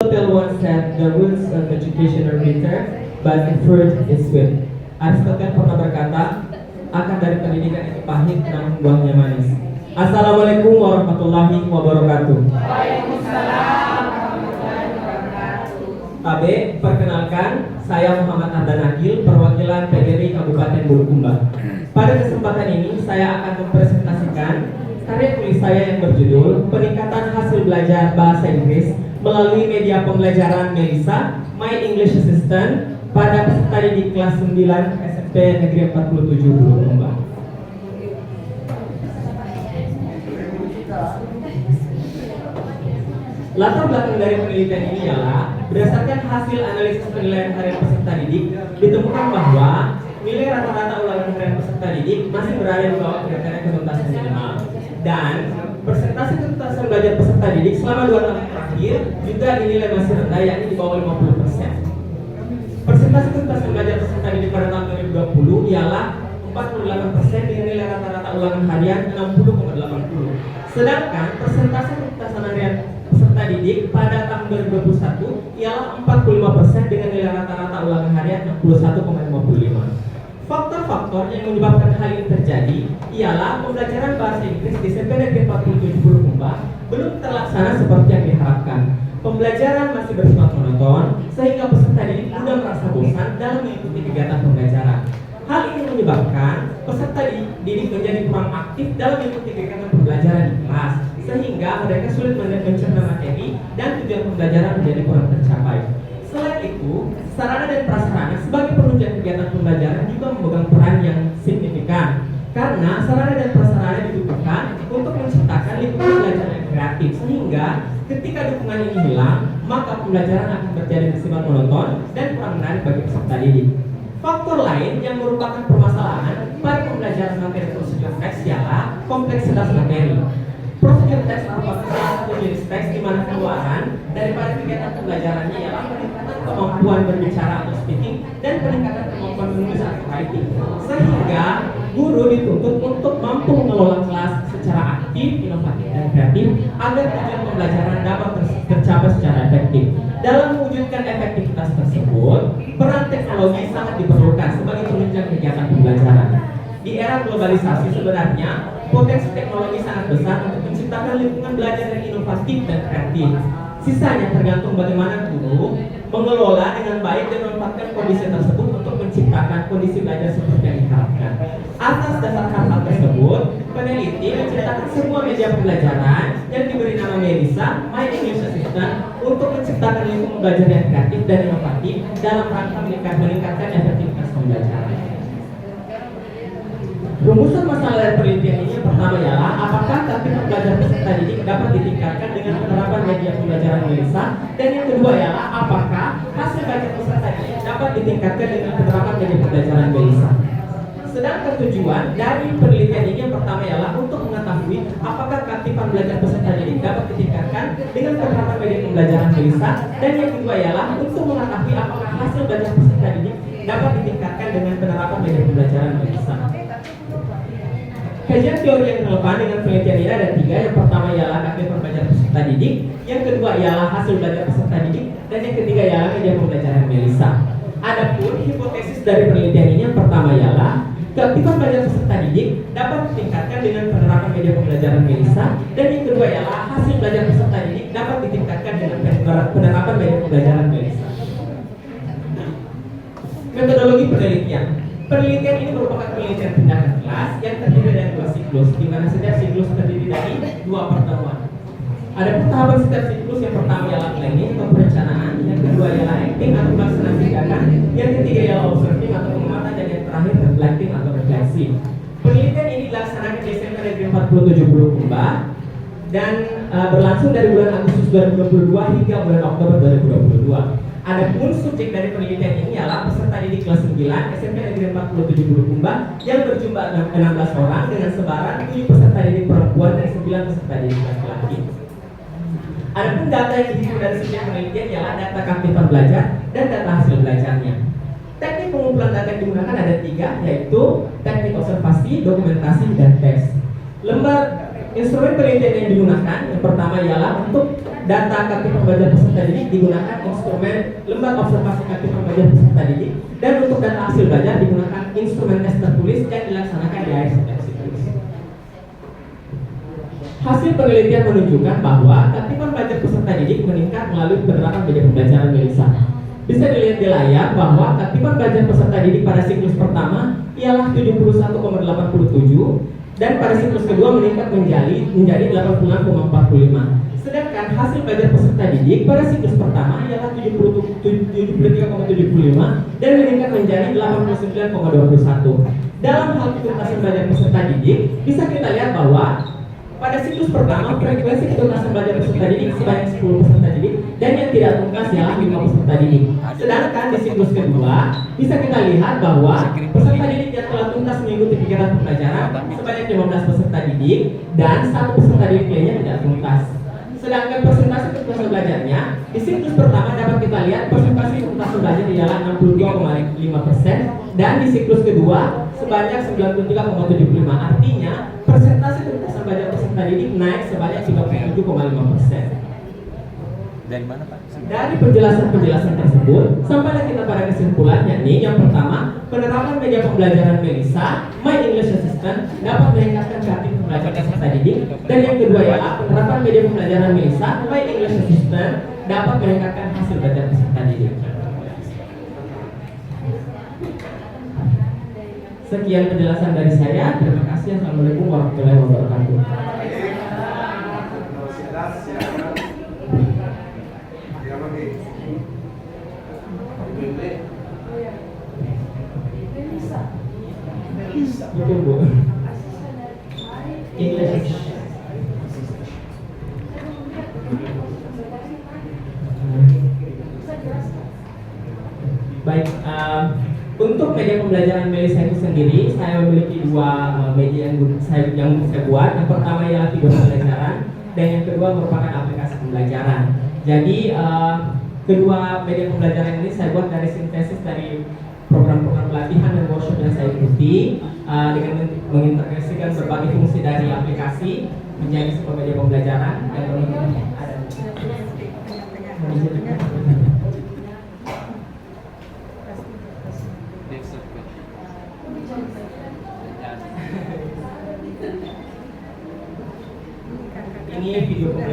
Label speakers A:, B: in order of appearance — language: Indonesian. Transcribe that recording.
A: Aristotle once said, the roots of education are bitter, but the fruit is sweet. Aristotle pernah berkata, akar dari pendidikan itu pahit, namun buahnya manis. Assalamualaikum warahmatullahi wabarakatuh.
B: Waalaikumsalam warahmatullahi wabarakatuh.
A: KB, perkenalkan, saya Muhammad Ardan Akil, perwakilan PGRI Kabupaten Bulukumba. Pada kesempatan ini, saya akan mempresentasikan karya tulis saya yang berjudul Peningkatan Hasil Belajar Bahasa Inggris melalui media pembelajaran Melissa, My English Assistant, pada peserta didik kelas 9 SMP Negeri 47 Bulukumba. Latar belakang dari penelitian ini ialah berdasarkan hasil analisis penilaian harian peserta didik, ditemukan bahwa nilai rata-rata ulangan harian peserta didik masih berada di bawah kriteria ketuntasan minimal, dan persentase ketuntasan belajar peserta didik selama 2 tahun terakhir juga dinilai masih rendah, yakni di bawah 50%. Persentase ketuntasan belajar peserta didik pada tahun 2020 ialah 48% dengan nilai rata-rata ulangan harian 60,80. Sedangkan persentase ketuntasan harian peserta didik pada tahun 2021 ialah 45% dengan nilai rata-rata ulangan harian 61,55. Faktor-faktor yang menyebabkan hal ini terjadi ialah pembelajaran bahasa Inggris di SMP Negeri 47 Bulukumba belum terlaksana seperti yang diharapkan. Pembelajaran masih bersifat monoton sehingga peserta didik mudah merasa bosan dalam mengikuti kegiatan pembelajaran. Hal ini menyebabkan peserta didik menjadi kurang aktif dalam mengikuti kegiatan pembelajaran di kelas, sehingga mereka sulit mencerna materi dan tujuan pembelajaran menjadi kurang tercapai. Selain itu, sarana dan prasarana sebagai penunjang kegiatan pembelajaran juga memegang peran yang signifikan, karena sarana dan prasarana dibutuhkan untuk menciptakan lingkungan belajar yang kreatif, sehingga ketika dukungan ini hilang, maka pembelajaran akan terjadi bersifat monoton dan kurang menarik bagi peserta didik. Faktor lain yang merupakan permasalahan pada pembelajaran materi prosedur teks ialah kompleksitas materi. Prosedur teks merupakan salah satu jenis teks di mana keluaran daripada kegiatan pembelajarannya ialah peningkatan kemampuan berbicara atau speaking dan peningkatan kemampuan menulis atau writing, sehingga guru dituntut untuk mampu mengelola kelas secara aktif, inovatif, dan kreatif agar tujuan pembelajaran dapat tercapai secara efektif. Dalam mewujudkan efektivitas tersebut, peran teknologi sangat diperlukan sebagai penunjang kegiatan pembelajaran. Di era globalisasi sebenarnya potensi teknologi sangat besar untuk menciptakan lingkungan belajar yang inovatif dan kreatif. Sisanya tergantung bagaimana guru mengelola dengan baik dan memanfaatkan kondisi tersebut untuk menciptakan kondisi belajar seperti yang diharapkan. Atas dasar hal tersebut, peneliti menciptakan sebuah media pembelajaran yang diberi nama Melissa, My English Assistant, untuk menciptakan lingkungan belajar yang kreatif dan inovatif dalam rangka meningkatkan efektivitas pembelajaran. Rumusan masalah dari penelitian ini yang pertama ialah apakah aktivitas belajar peserta didik dapat ditingkatkan dengan penerapan media pembelajaran Melissa, dan yang kedua ialah apakah hasil belajar peserta didik dapat ditingkatkan dengan penerapan media pembelajaran Melissa. Sedangkan tujuan dari penelitian ini yang pertama ialah untuk mengetahui apakah keaktifan belajar peserta didik dapat ditingkatkan dengan penerapan media pembelajaran Melissa, dan yang kedua ialah untuk mengetahui apakah hasil belajar peserta didik dapat ditingkatkan dengan penerapan media pembelajaran Melissa. Kajian teori yang relevan dengan penelitian ini ada 3. Yang pertama ialah keaktifan belajar peserta didik, yang kedua ialah hasil belajar peserta didik, dan yang ketiga ialah media pembelajaran Melissa. Adapun hipotesis dari penelitian ini yang pertama ialah keaktifan belajar peserta didik dapat ditingkatkan dengan penerapan media pembelajaran Melissa, dan yang kedua ialah hasil belajar peserta didik dapat ditingkatkan dengan penerapan media pembelajaran Melissa. Metodologi penelitian. Penelitian ini merupakan penelitian tindakan kelas yang terdiri dari 2 siklus, di mana setiap siklus terdiri dari 2 pertemuan. Ada tahapan setiap siklus, yang pertama ialah planning atau perencanaan, yang kedua ialah acting atau pelaksanaan tindakan, yang ketiga ialah observing atau pengamatan, dan yang terakhir reflecting atau refleksi. Penelitian ini dilaksanakan di SMP Negeri 47 Bulukumba dan berlangsung dari bulan Agustus 2022 hingga bulan Oktober 2022. Adapun subjek dari penelitian ini ialah peserta didik kelas 9 SMP Negeri 47 Bulukumba yang berjumlah 16 orang dengan sebaran 7 peserta didik perempuan dan 9 peserta didik laki-laki. Adapun data yang dihimpun dari subjek penelitian ialah data keaktifan belajar dan data hasil belajarnya. Teknik pengumpulan data yang digunakan ada 3, yaitu teknik observasi, dokumentasi, dan tes. Instrumen penelitian yang digunakan yang pertama ialah untuk data kartu pembelajar peserta didik digunakan instrumen lembar observasi kartu pembelajar peserta didik, dan untuk data hasil belajar digunakan instrumen tes tertulis yang dilaksanakan di akhir setiap siklus. Hasil penelitian menunjukkan bahwa Katipan Belajar Peserta Didik meningkat melalui penerapan media pembelajaran Melisa. Bisa dilihat di layar bahwa Katipan Belajar Peserta Didik pada siklus pertama ialah 71,87 dan pada siklus kedua meningkat menjadi 86,45. Sedangkan hasil belajar peserta didik pada siklus pertama ialah 73,75 dan meningkat menjadi 89,21. Dalam hal ketuntasan belajar peserta didik, bisa kita lihat bahwa pada siklus pertama frekuensi ketuntasan belajar peserta didik sebanyak 10 peserta didik dan yang tidak tuntas ialah 5 peserta didik. Sedangkan di siklus kedua bisa kita lihat bahwa peserta didik yang telah tuntas mengikuti kegiatan pembelajaran sebanyak 15 peserta didik dan 1 peserta didik lainnya tidak tuntas. Sedangkan persentase ketuntasan belajarnya di siklus pertama dapat kita lihat persentase ketuntasan belajar ialah 62,5% dan di siklus kedua sebanyak 93,75. Artinya persentase ketuntasan belajar peserta didik naik sebanyak 37,5%.
C: Dari mana Pak?
A: Dari penjelasan-penjelasan tersebut, sampailah kita pada kesimpulan, yakni yang pertama, penerapan media pembelajaran Melisa, My English Assistant dapat meningkatkan kreatif pembelajaran peserta didik, dan yang kedua ialah penerapan media pembelajaran Melisa, My English Assistant dapat meningkatkan hasil belajar peserta didik. Sekian penjelasan dari saya. Terima kasih. Assalamualaikum warahmatullahi wabarakatuh. Betul Bu. English. Baik, untuk media pembelajaran Melisa itu sendiri, saya memiliki dua media yang saya buat. Yang pertama ialah video pembelajaran, dan yang kedua merupakan aplikasi pembelajaran. Jadi kedua media pembelajaran ini saya buat dari sintesis dari program-program pelatihan dan workshop yang saya ikuti dengan mengintegrasikan berbagai fungsi dari aplikasi menjadi sebuah media pembelajaran yang ada